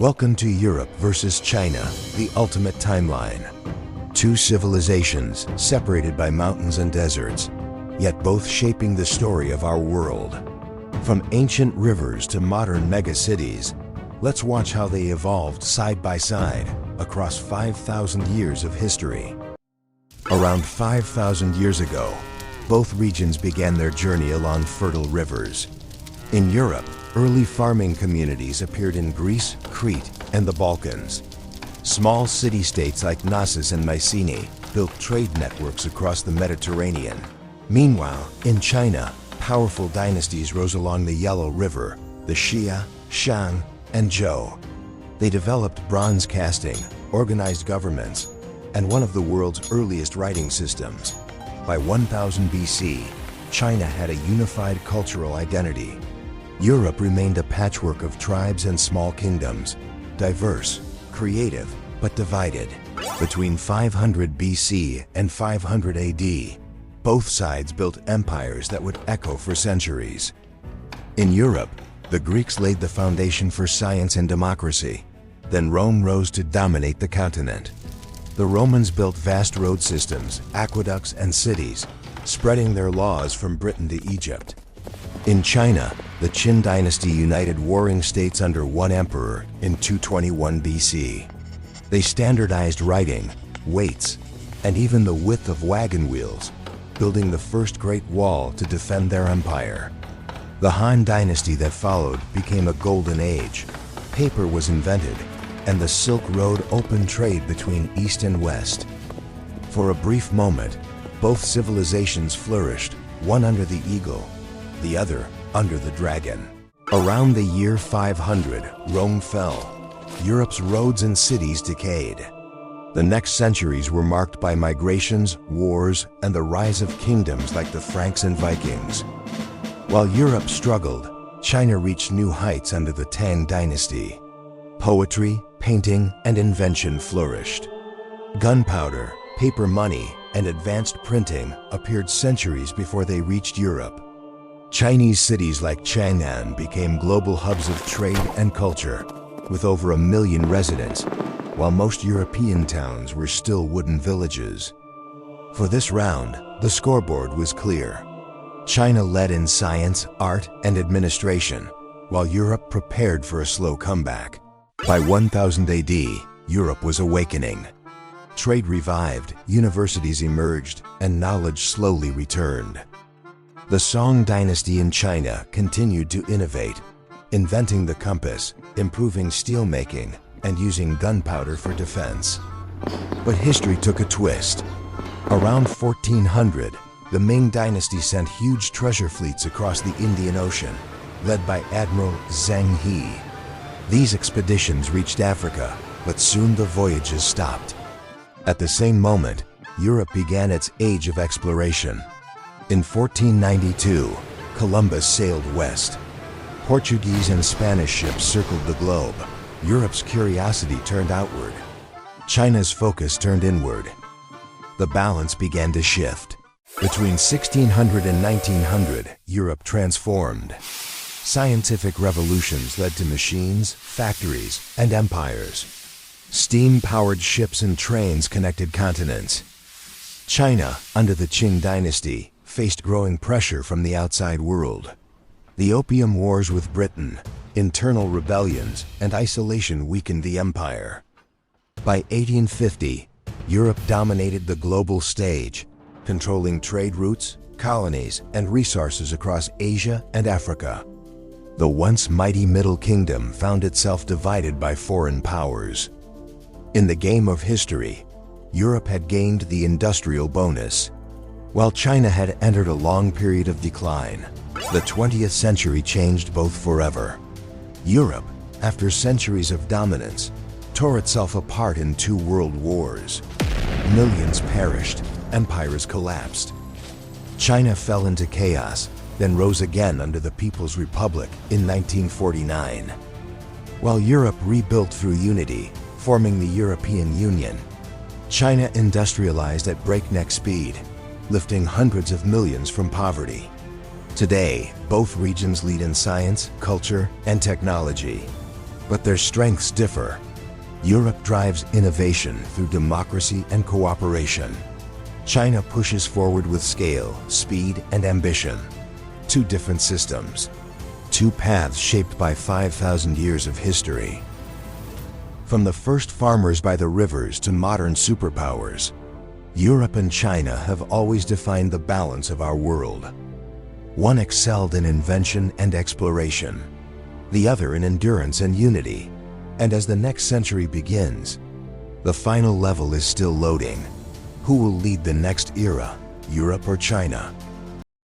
Welcome to Europe versus China, the ultimate timeline. Two civilizations separated by mountains and deserts, yet both shaping the story of our world. From ancient rivers to modern megacities, let's watch how they evolved side by side across 5,000 years of history. Around 5,000 years ago, both regions began their journey along fertile rivers. In Europe, early farming communities appeared in Greece, Crete, and the Balkans. Small city-states like Knossos and Mycenae built trade networks across the Mediterranean. Meanwhile, in China, powerful dynasties rose along the Yellow River, the Xia, Shang, and Zhou. They developed bronze casting, organized governments, and one of the world's earliest writing systems. By 1000 BC, China had a unified cultural identity. Europe remained a patchwork of tribes and small kingdoms, diverse, creative, but divided. Between 500 BC and 500 AD, both sides built empires that would echo for centuries. In Europe, the Greeks laid the foundation for science and democracy. Then Rome rose to dominate the continent. The Romans built vast road systems, aqueducts, and cities, spreading their laws from Britain to Egypt. In China, the Qin dynasty united warring states under one emperor in 221 BC. They standardized writing, weights, and even the width of wagon wheels, building the first Great Wall to defend their empire. The Han dynasty that followed became a golden age. Paper was invented, and the Silk Road opened trade between East and West. For a brief moment, both civilizations flourished, one under the eagle, the other under the dragon. Around the year 500, Rome fell. Europe's roads and cities decayed. The next centuries were marked by migrations, wars, and the rise of kingdoms like the Franks and Vikings. While Europe struggled, China reached new heights under the Tang dynasty. Poetry, painting, and invention flourished. Gunpowder, paper money, and advanced printing appeared centuries before they reached Europe. Chinese cities like Chang'an became global hubs of trade and culture, with over 1 million residents, while most European towns were still wooden villages. For this round, the scoreboard was clear. China led in science, art, and administration, while Europe prepared for a slow comeback. By 1000 AD, Europe was awakening. Trade revived, universities emerged, and knowledge slowly returned. The Song dynasty in China continued to innovate, inventing the compass, improving steelmaking, and using gunpowder for defense. But history took a twist. Around 1400, the Ming dynasty sent huge treasure fleets across the Indian Ocean, led by Admiral Zheng He. These expeditions reached Africa, but soon the voyages stopped. At the same moment, Europe began its age of exploration. In 1492, Columbus sailed west. Portuguese and Spanish ships circled the globe. Europe's curiosity turned outward. China's focus turned inward. The balance began to shift. Between 1600 and 1900, Europe transformed. Scientific revolutions led to machines, factories, and empires. Steam-powered ships and trains connected continents. China, under the Qing dynasty, faced growing pressure from the outside world. The Opium Wars with Britain, internal rebellions, and isolation weakened the empire. By 1850, Europe dominated the global stage, controlling trade routes, colonies, and resources across Asia and Africa. The once mighty Middle Kingdom found itself divided by foreign powers. In the game of history, Europe had gained the industrial bonus, while China had entered a long period of decline. The 20th century changed both forever. Europe, after centuries of dominance, tore itself apart in 2 world wars. Millions perished, empires collapsed. China fell into chaos, then rose again under the People's Republic in 1949. While Europe rebuilt through unity, forming the European Union, China industrialized at breakneck speed, lifting hundreds of millions from poverty. Today, both regions lead in science, culture, and technology. But their strengths differ. Europe drives innovation through democracy and cooperation. China pushes forward with scale, speed, and ambition. Two different systems. Two paths shaped by 5,000 years of history. From the first farmers by the rivers to modern superpowers, Europe and China have always defined the balance of our world. One excelled in invention and exploration, the other in endurance and unity. And as the next century begins, the final level is still loading. Who will lead the next era, Europe or China?